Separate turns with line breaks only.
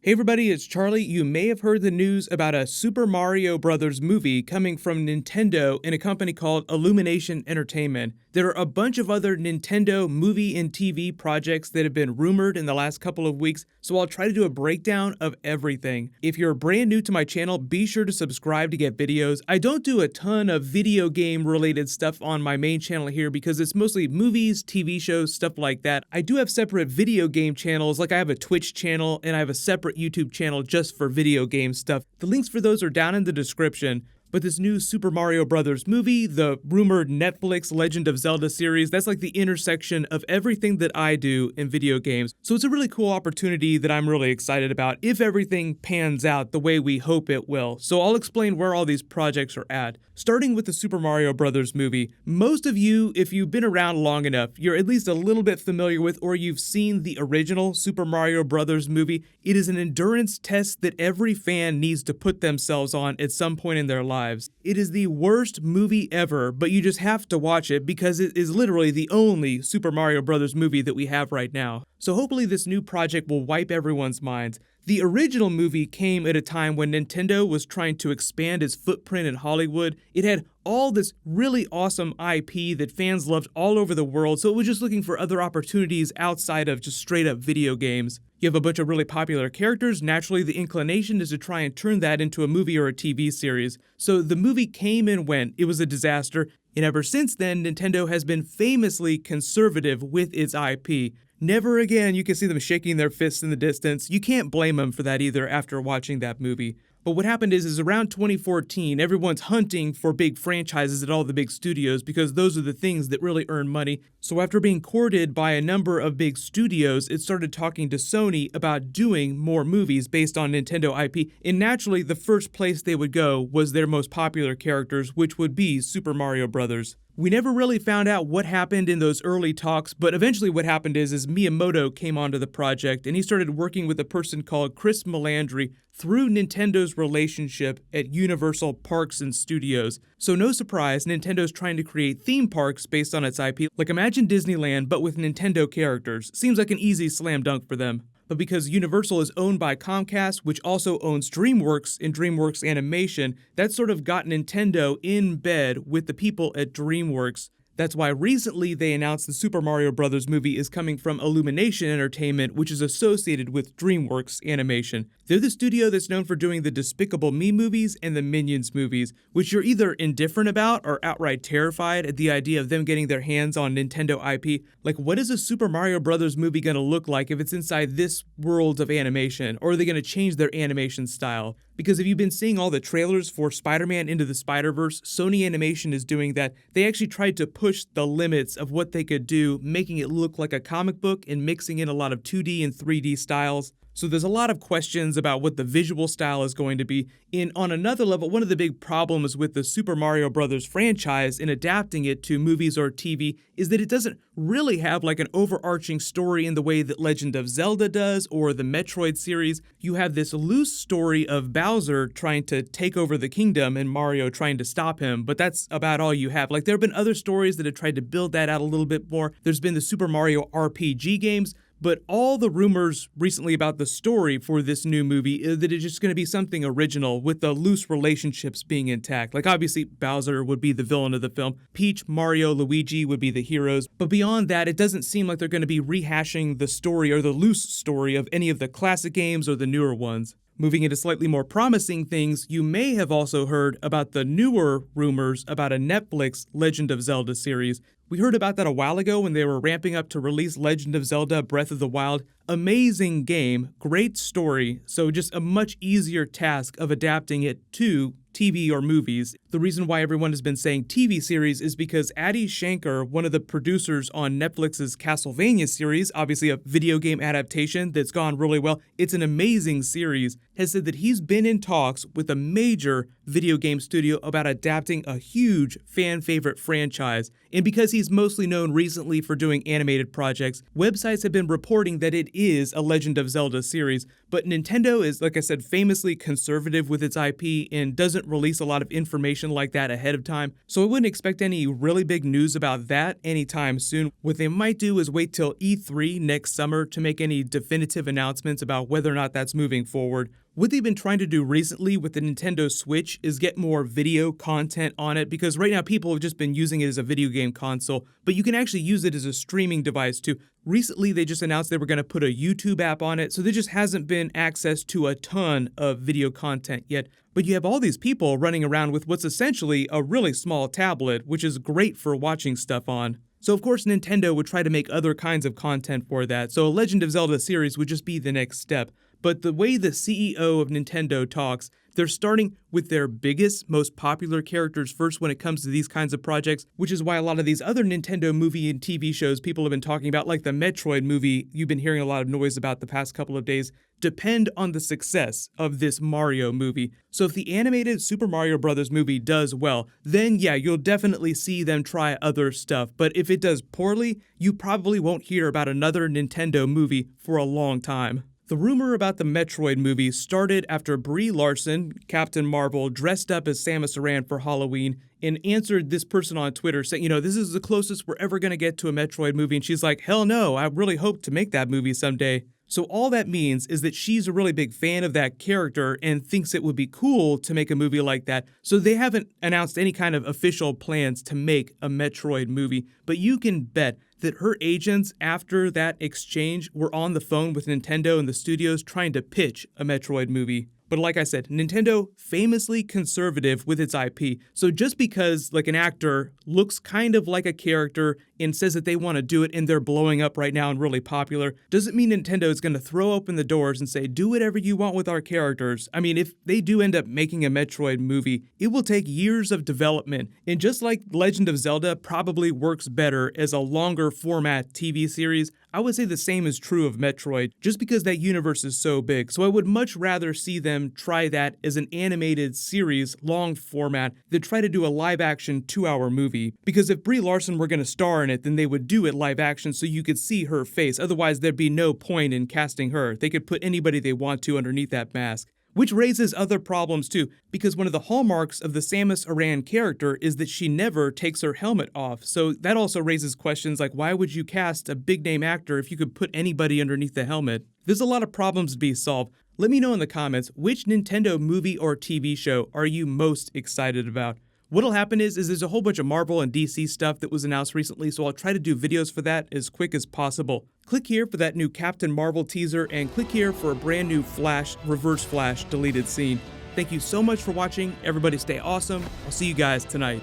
Hey everybody, it's Charlie. You may have heard the news about a Super Mario Bros. Movie coming from Nintendo in a company called Illumination Entertainment. There are a bunch of other Nintendo movie and TV projects that have been rumored in the last couple of weeks, so I'll try to do a breakdown of everything. If you're brand new to my channel, be sure to subscribe to get videos. I don't do a ton of video game related stuff on my main channel here because it's mostly movies, TV shows, stuff like that. I do have separate video game channels, like I have a Twitch channel and I have a separate YouTube channel just for video game stuff. The links for those are down in the description. But this new Super Mario Bros. Movie, the rumored Netflix Legend of Zelda series, that's like the intersection of everything that I do in video games. So it's a really cool opportunity that I'm really excited about if everything pans out the way we hope it will. So I'll explain where all these projects are at. Starting with the Super Mario Bros. Movie, most of you, if you've been around long enough, you're at least a little bit familiar with or you've seen the original Super Mario Bros. Movie. It is an endurance test that every fan needs to put themselves on at some point in their lives. It is the worst movie ever, but you just have to watch it because it is literally the only Super Mario Bros. Movie that we have right now. So hopefully this new project will wipe everyone's minds. The original movie came at a time when Nintendo was trying to expand its footprint in Hollywood. It had all this really awesome IP that fans loved all over the world, so it was just looking for other opportunities outside of just straight up video games. You have a bunch of really popular characters, naturally the inclination is to try and turn that into a movie or a TV series. So the movie came and went, it was a disaster, and ever since then Nintendo has been famously conservative with its IP. Never again, you can see them shaking their fists in the distance. You can't blame them for that either after watching that movie. But what happened is around 2014, everyone's hunting for big franchises at all the big studios because those are the things that really earn money. So after being courted by a number of big studios, it started talking to Sony about doing more movies based on Nintendo IP. And naturally, the first place they would go was their most popular characters, which would be Super Mario Bros. We never really found out what happened in those early talks, but eventually what happened is Miyamoto came onto the project and he started working with a person called Chris Melandri through Nintendo's relationship at Universal Parks and Studios. So no surprise, Nintendo's trying to create theme parks based on its IP. Like imagine Disneyland, but with Nintendo characters. Seems like an easy slam dunk for them. But because Universal is owned by Comcast, which also owns DreamWorks and DreamWorks Animation, that sort of got Nintendo in bed with the people at DreamWorks. That's why recently they announced the Super Mario Bros. Movie is coming from Illumination Entertainment, which is associated with DreamWorks Animation. They're the studio that's known for doing the Despicable Me movies and the Minions movies, which you're either indifferent about or outright terrified at the idea of them getting their hands on Nintendo IP. Like, what is a Super Mario Bros. Movie gonna look like if it's inside this world of animation? Or are they gonna change their animation style? Because if you've been seeing all the trailers for Spider-Man Into the Spider-Verse, Sony Animation is doing that. They actually tried to push the limits of what they could do, making it look like a comic book and mixing in a lot of 2D and 3D styles. So there's a lot of questions about what the visual style is going to be. And on another level, one of the big problems with the Super Mario Bros. Franchise in adapting it to movies or TV is that it doesn't really have like an overarching story in the way that Legend of Zelda does or the Metroid series. You have this loose story of Bowser trying to take over the kingdom and Mario trying to stop him, but that's about all you have. Like there have been other stories that have tried to build that out a little bit more. There's been the Super Mario RPG games, but all the rumors recently about the story for this new movie is that it's just going to be something original with the loose relationships being intact. Like obviously Bowser would be the villain of the film, Peach, Mario, Luigi would be the heroes, but beyond that it doesn't seem like they're going to be rehashing the story or the loose story of any of the classic games or the newer ones. Moving into slightly more promising things, you may have also heard about the newer rumors about a Netflix Legend of Zelda series. We heard about that a while ago when they were ramping up to release Legend of Zelda Breath of the Wild. Amazing game, great story, so just a much easier task of adapting it to TV or movies. The reason why everyone has been saying TV series is because Adi Shankar, one of the producers on Netflix's Castlevania series, obviously a video game adaptation that's gone really well, it's an amazing series, has said that he's been in talks with a major video game studio about adapting a huge fan favorite franchise. And because he's mostly known recently for doing animated projects, websites have been reporting that it is a Legend of Zelda series, but Nintendo is, like I said, famously conservative with its IP and doesn't release a lot of information information like that ahead of time, so I wouldn't expect any really big news about that anytime soon. What they might do is wait till E3 next summer to make any definitive announcements about whether or not that's moving forward. What they've been trying to do recently with the Nintendo Switch is get more video content on it, because right now people have just been using it as a video game console, but you can actually use it as a streaming device too. Recently, they just announced they were going to put a YouTube app on it, so there just hasn't been access to a ton of video content yet. But you have all these people running around with what's essentially a really small tablet, which is great for watching stuff on. So of course Nintendo would try to make other kinds of content for that, so a Legend of Zelda series would just be the next step. But the way the CEO of Nintendo talks, they're starting with their biggest, most popular characters first when it comes to these kinds of projects, which is why a lot of these other Nintendo movie and TV shows people have been talking about, like the Metroid movie you've been hearing a lot of noise about the past couple of days, depend on the success of this Mario movie. So if the animated Super Mario Bros. Movie does well, then yeah, you'll definitely see them try other stuff. But if it does poorly, you probably won't hear about another Nintendo movie for a long time. The rumor about the Metroid movie started after Brie Larson, Captain Marvel, dressed up as Samus Aran for Halloween and answered this person on Twitter saying, this is the closest we're ever going to get to a Metroid movie. And she's like, hell no, I really hope to make that movie someday. So all that means is that she's a really big fan of that character and thinks it would be cool to make a movie like that. So they haven't announced any kind of official plans to make a Metroid movie, but you can bet that her agents after that exchange were on the phone with Nintendo and the studios trying to pitch a Metroid movie. But like I said, Nintendo famously conservative with its IP. So just because like an actor looks kind of like a character and says that they want to do it and they're blowing up right now and really popular, doesn't mean Nintendo is going to throw open the doors and say, do whatever you want with our characters. I mean, if they do end up making a Metroid movie, it will take years of development. And just like Legend of Zelda probably works better as a longer format TV series, I would say the same is true of Metroid, just because that universe is so big. So I would much rather see them try that as an animated series, long format, than try to do a live-action 2-hour movie. Because if Brie Larson were going to star in it, then they would do it live action so you could see her face. Otherwise, there'd be no point in casting her. They could put anybody they want to underneath that mask. Which raises other problems too, because one of the hallmarks of the Samus Aran character is that she never takes her helmet off. So that also raises questions like, why would you cast a big name actor if you could put anybody underneath the helmet? There's a lot of problems to be solved. Let me know in the comments, which Nintendo movie or TV show are you most excited about? What'll happen is there's a whole bunch of Marvel and DC stuff that was announced recently, so I'll try to do videos for that as quick as possible. Click here for that new Captain Marvel teaser, and click here for a brand new Flash, Reverse Flash deleted scene. Thank you so much for watching. Everybody stay awesome. I'll see you guys tonight.